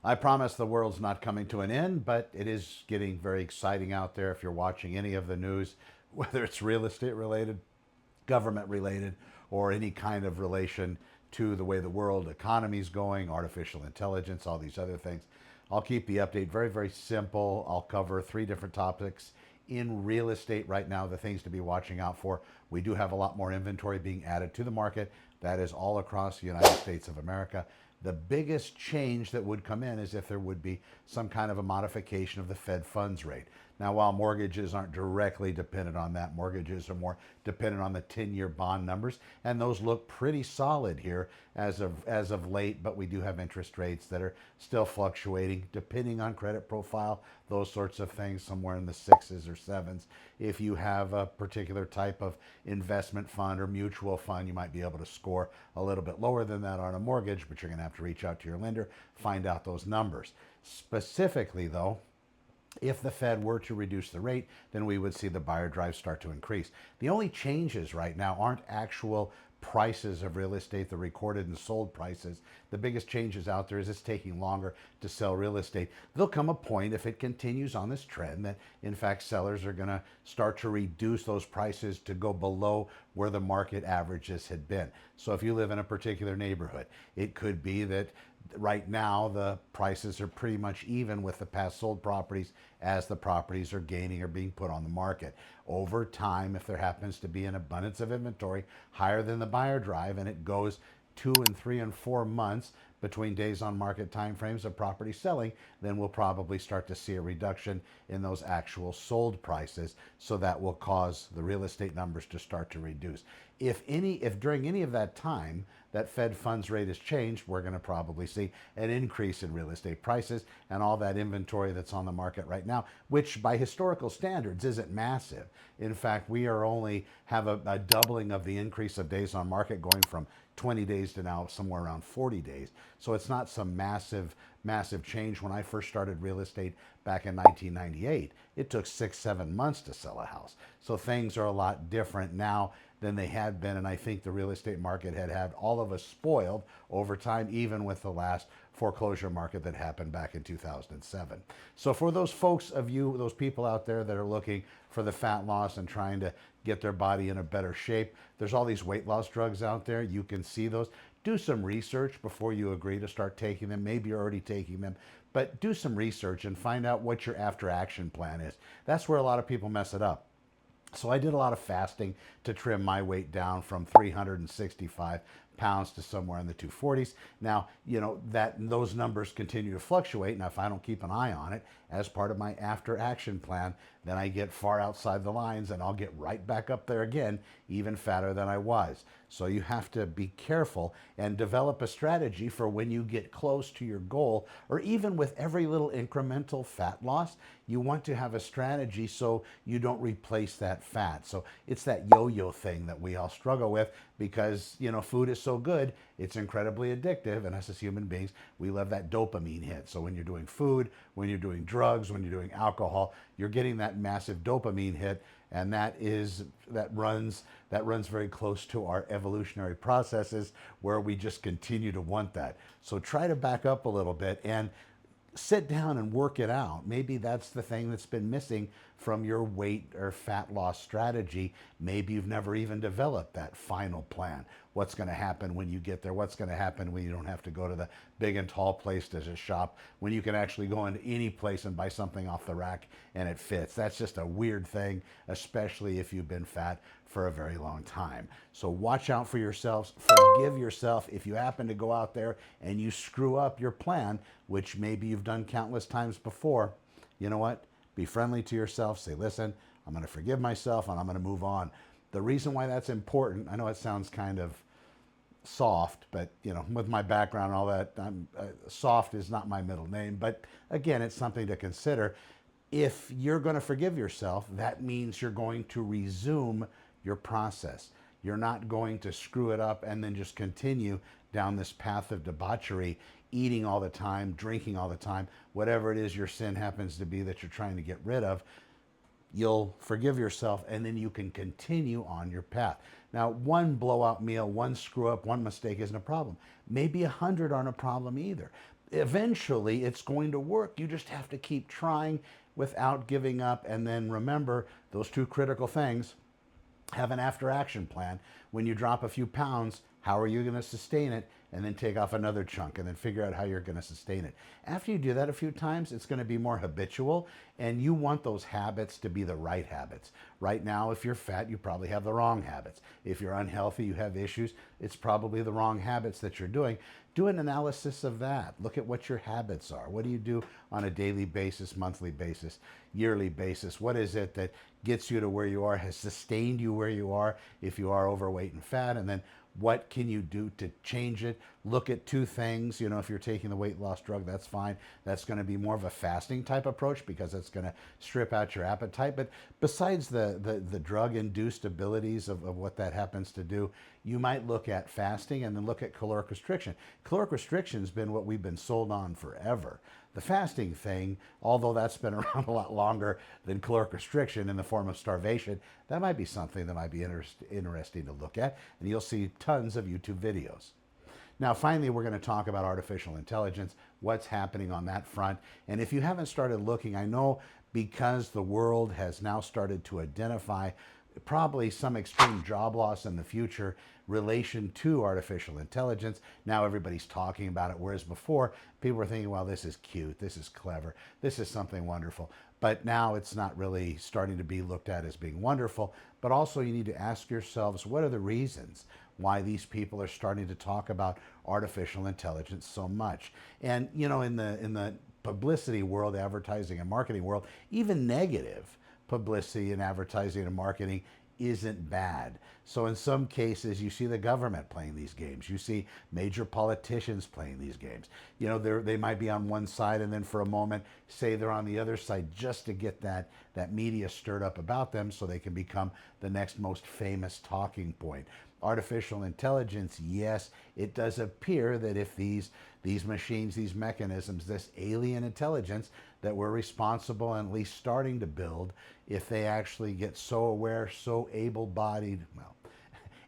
I promise the world's not coming to an end, but it is getting very exciting out there. If you're watching any of the news, whether it's real estate related, government related, or any kind of relation to the way the world economy is going, artificial intelligence, all these other things. I'll keep the update very, very simple. I'll cover three different topics in real estate right now, the things to be watching out for. We do have a lot more inventory being added to the market. That is all across the United States of America. The biggest change that would come in is if there would be some kind of a modification of the Fed funds rate. Now, while mortgages aren't directly dependent on that, mortgages are more dependent on the 10-year bond numbers, and those look pretty solid here as of late, but we do have interest rates that are still fluctuating depending on credit profile, those sorts of things, somewhere in the sixes or sevens. If you have a particular type of investment fund or mutual fund, you might be able to score a little bit lower than that on a mortgage, but you're going to have to reach out to your lender, find out those numbers. Specifically, though, if the Fed were to reduce the rate, then we would see the buyer drive start to increase. The only changes right now aren't actual prices of real estate, the recorded and sold prices. The biggest changes out there is it's taking longer to sell real estate. There'll come a point, if it continues on this trend, that in fact sellers are going to start to reduce those prices to go below where the market averages had been. So if you live in a particular neighborhood, it could be that right now the prices are pretty much even with the past sold properties as the properties are gaining or being put on the market. Over time, if there happens to be an abundance of inventory higher than the buyer drive and it goes 2 and 3 and 4 months between days on market timeframes of property selling, then we'll probably start to see a reduction in those actual sold prices. So that will cause the real estate numbers to start to reduce. If during any of that time that Fed funds rate is changed, we're going to probably see an increase in real estate prices and all that inventory that's on the market right now, which by historical standards isn't massive. In fact, we are only have a doubling of the increase of days on market, going from 20 days to now somewhere around 40 days. So it's not some massive change. When I first started real estate back in 1998, it took 6, 7 months to sell a house. So things are a lot different now than they had been. And I think the real estate market had all of us spoiled over time, even with the last foreclosure market that happened back in 2007. So for those folks of you, those people out there that are looking for the fat loss and trying to get their body in a better shape, there's all these weight loss drugs out there. You can see those. Do some research before you agree to start taking them. Maybe you're already taking them, but do some research and find out what your after action plan is. That's where a lot of people mess it up. So I did a lot of fasting to trim my weight down from 365 pounds to somewhere in the 240s. Now, that those numbers continue to fluctuate. Now, if I don't keep an eye on it as part of my after action plan, then I get far outside the lines and I'll get right back up there again, even fatter than I was. So you have to be careful and develop a strategy for when you get close to your goal, or even with every little incremental fat loss, you want to have a strategy so you don't replace that fat. So it's that yo-yo thing that we all struggle with because, food is so good, it's incredibly addictive. And us as human beings, we love that dopamine hit. So when you're doing food, when you're doing drugs, when you're doing alcohol, you're getting that massive dopamine hit. And that runs very close to our evolutionary processes where we just continue to want that. So try to back up a little bit and sit down and work it out. Maybe that's the thing that's been missing from your weight or fat loss strategy. Maybe you've never even developed that final plan. What's going to happen when you get there? What's going to happen when you don't have to go to the big and tall place to shop, when you can actually go into any place and buy something off the rack and it fits? That's just a weird thing, especially if you've been fat for a very long time. So watch out for yourselves. Forgive yourself if you happen to go out there and you screw up your plan, which maybe you've done countless times before. You know what? Be friendly to yourself. Say, listen, I'm going to forgive myself and I'm going to move on. The reason why that's important, I know it sounds kind of soft, but with my background and all that, soft is not my middle name. But again, it's something to consider. If you're going to forgive yourself, that means you're going to resume your process. You're not going to screw it up and then just continue down this path of debauchery, eating all the time, drinking all the time, whatever it is your sin happens to be that you're trying to get rid of. You'll forgive yourself and then you can continue on your path. Now, one blowout meal, one screw up, one mistake isn't a problem. Maybe 100 aren't a problem either. eventually it's going to work. You just have to keep trying without giving up. And then remember those two critical things. Have an after action plan. When you drop a few pounds, how are you going to sustain it? And then take off another chunk and then figure out how you're going to sustain it. After you do that a few times, it's going to be more habitual, and you want those habits to be the right habits. Right now, if you're fat, you probably have the wrong habits. If you're unhealthy, you have issues, it's probably the wrong habits that you're doing. Do an analysis of that. Look at what your habits are. What do you do on a daily basis, monthly basis, yearly basis? What is it that gets you to where you are, has sustained you where you are if you are overweight and fat? And then what can you do to change it? Look at two things. You know, if you're taking the weight loss drug, that's fine. That's going to be more of a fasting type approach because it's going to strip out your appetite. But besides the drug-induced abilities of what that happens to do, you might look at fasting and then look at caloric restriction. Caloric restriction has been what we've been sold on forever. The fasting thing, although that's been around a lot longer than caloric restriction in the form of starvation, that might be something that might be interesting to look at, and you'll see tons of YouTube videos. Now, finally, we're going to talk about artificial intelligence, what's happening on that front. And if you haven't started looking, I know because the world has now started to identify probably some extreme job loss in the future relation to artificial intelligence. Now everybody's talking about it, whereas before people were thinking, well, this is cute, this is clever, this is something wonderful. But now it's not really starting to be looked at as being wonderful. But also you need to ask yourselves, what are the reasons why these people are starting to talk about artificial intelligence so much? And you know, in the publicity world, advertising and marketing world, even negative publicity and advertising and marketing isn't bad. So in some cases, you see the government playing these games. You see major politicians playing these games. You know, they might be on one side and then for a moment say they're on the other side just to get that media stirred up about them so they can become the next most famous talking point. Artificial intelligence, yes, it does appear that if these machines, these mechanisms, this alien intelligence that we're responsible and at least starting to build, if they actually get so aware, so able-bodied, well,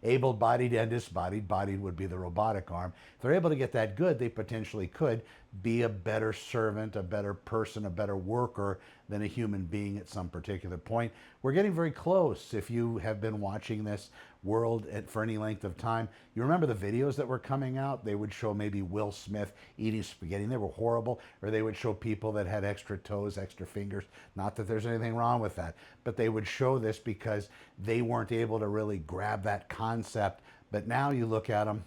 able-bodied and disbodied, bodied would be the robotic arm, if they're able to get that good, they potentially could be a better servant, a better person, a better worker than a human being at some particular point. We're getting very close. If you have been watching this world for any length of time, you remember the videos that were coming out? They would show maybe Will Smith eating spaghetti, and they were horrible, or they would show people that had extra toes, extra fingers. Not that there's anything wrong with that, but they would show this because they weren't able to really grab that concept. But now you look at them,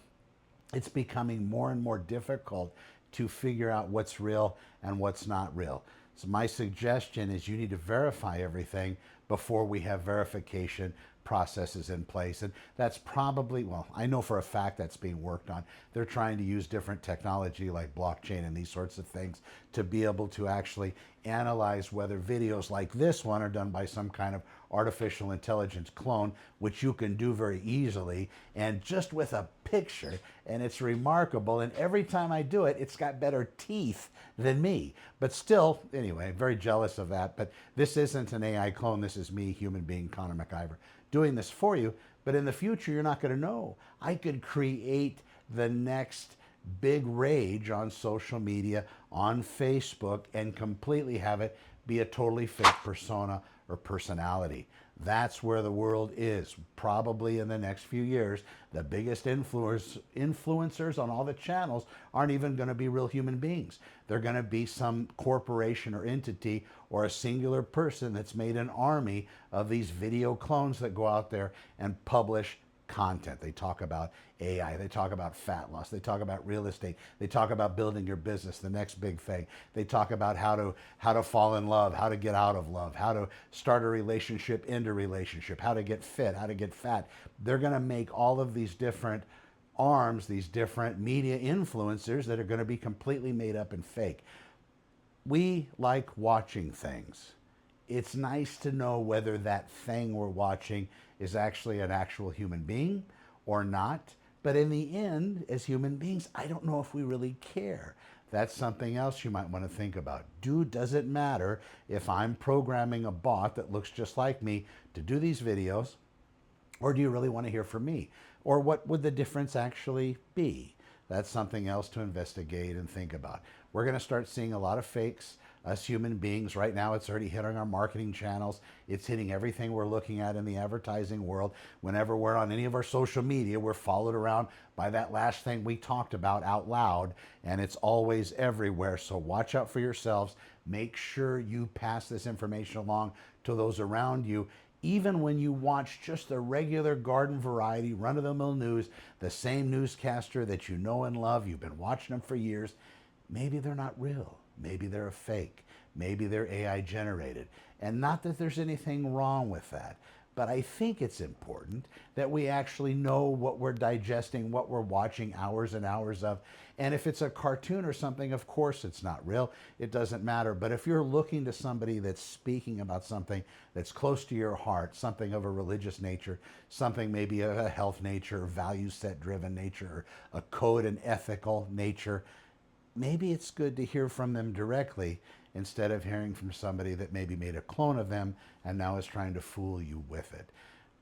it's becoming more and more difficult to figure out what's real and what's not real. So my suggestion is you need to verify everything before we have verification processes in place. And that's probably, well, I know for a fact that's being worked on. They're trying to use different technology like blockchain and these sorts of things to be able to actually analyze whether videos like this one are done by some kind of artificial intelligence clone, which you can do very easily and just with a picture. And it's remarkable. And every time I do it, it's got better teeth than me. But still, anyway, very jealous of that. But this isn't an AI clone. This is me, human being, Connor McIver, doing this for you. But in the future, you're not going to know. I could create the next big rage on social media, on Facebook, and completely have it be a totally fake persona or personality. That's where the world is. Probably in the next few years, the biggest influencers on all the channels aren't even going to be real human beings. They're going to be some corporation or entity or a singular person that's made an army of these video clones that go out there and publish content. They talk about AI, they talk about fat loss, they talk about real estate, they talk about building your business, the next big thing. They talk about how to fall in love, how to get out of love, how to start a relationship, end a relationship, how to get fit, how to get fat. They're going to make all of these different arms, these different media influencers that are going to be completely made up and fake. We like watching things. It's nice to know whether that thing we're watching is actually an actual human being or not. But in the end, as human beings, I don't know if we really care. That's something else you might want to think about. Does it matter if I'm programming a bot that looks just like me to do these videos, or do you really want to hear from me? Or what would the difference actually be? That's something else to investigate and think about. We're going to start seeing a lot of fakes. Us human beings, right now, it's already hitting our marketing channels. It's hitting everything we're looking at in the advertising world. Whenever we're on any of our social media, we're followed around by that last thing we talked about out loud, and it's always everywhere. So watch out for yourselves. Make sure you pass this information along to those around you. Even when you watch just the regular garden variety, run-of-the-mill news, the same newscaster that you know and love, you've been watching them for years, maybe they're not real. Maybe they're a fake. Maybe they're AI generated. And not that there's anything wrong with that, but I think it's important that we actually know what we're digesting, what we're watching hours and hours of. And if it's a cartoon or something, of course it's not real. It doesn't matter. But if you're looking to somebody that's speaking about something that's close to your heart, something of a religious nature, something maybe of a health nature, value set driven nature, or a code and ethical nature, maybe it's good to hear from them directly instead of hearing from somebody that maybe made a clone of them and now is trying to fool you with it.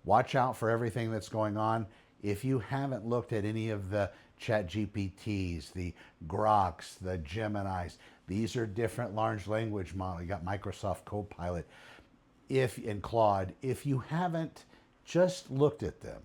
Watch out for everything that's going on. If you haven't looked at any of the Chat GPTs, the Groks, the Geminis, these are different large language models. You got Microsoft Copilot and Claude. If you haven't just looked at them,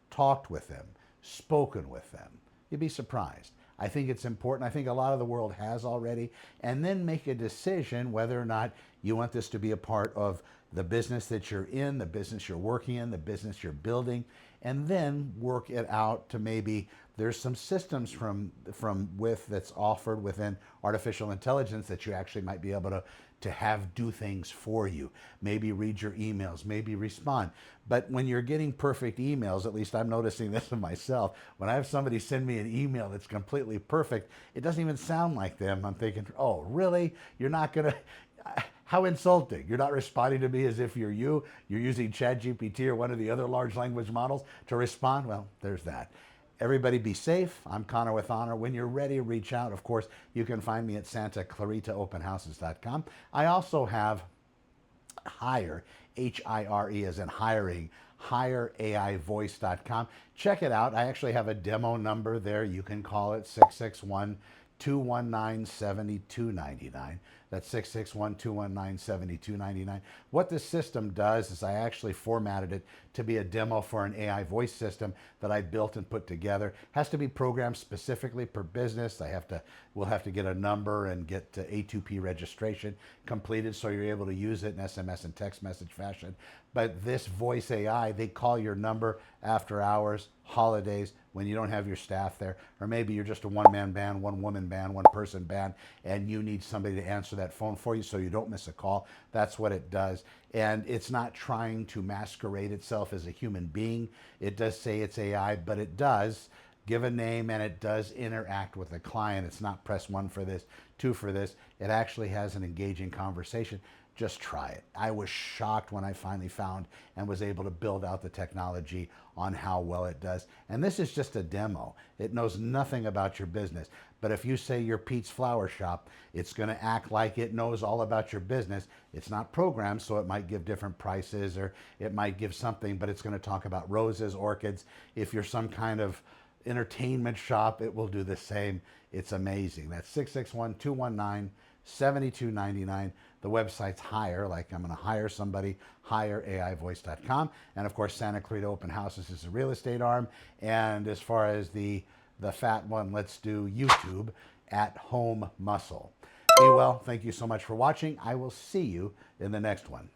talked with them, spoken with them, you'd be surprised. I think it's important. I think a lot of the world has already. And then make a decision whether or not you want this to be a part of the business that you're in, the business you're working in, the business you're building, and then work it out to maybe there's some systems that's offered within artificial intelligence that you actually might be able to have do things for you. Maybe read your emails, maybe respond. But when you're getting perfect emails, at least I'm noticing this in myself, when I have somebody send me an email that's completely perfect, it doesn't even sound like them. I'm thinking, oh, really? You're not gonna, how insulting. You're not responding to me as if you're you. You're using ChatGPT or one of the other large language models to respond. Well, there's that. Everybody be safe. I'm Connor with Honor. When you're ready, reach out. Of course, you can find me at SantaClaritaOpenHouses.com. I also have Hire, H-I-R-E as in hiring, HireAIVoice.com. Check it out. I actually have a demo number there. You can call it 661-219-7299. That's 661-219-7299. What this system does is I actually formatted it to be a demo for an AI voice system that I built and put together. It has to be programmed specifically per business. We'll have to get a number and get A2P registration completed so you're able to use it in SMS and text message fashion. But this voice AI, they call your number after hours, holidays, when you don't have your staff there, or maybe you're just a one-man band, one-woman band, one-person band, and you need somebody to answer that phone for you so you don't miss a call. That's what it does. And it's not trying to masquerade itself as a human being. It does say it's AI, but it does give a name and it does interact with the client. It's not press 1 for this, 2 for this. It actually has an engaging conversation. Just try it. I was shocked when I finally found and was able to build out the technology on how well it does. And this is just a demo. It knows nothing about your business. But if you say you're Pete's Flower Shop, it's going to act like it knows all about your business. It's not programmed, so it might give different prices or it might give something, but it's going to talk about roses, orchids. If you're some kind of entertainment shop, it will do the same. It's amazing. That's 661-219-7299. The website's Hire, like I'm going to hire somebody, HireAIVoice.com. And of course, Santa Clarita Open Houses is a real estate arm. And as far as the fat one, let's do YouTube at Home Muscle. Be well. Thank you so much for watching. I will see you in the next one.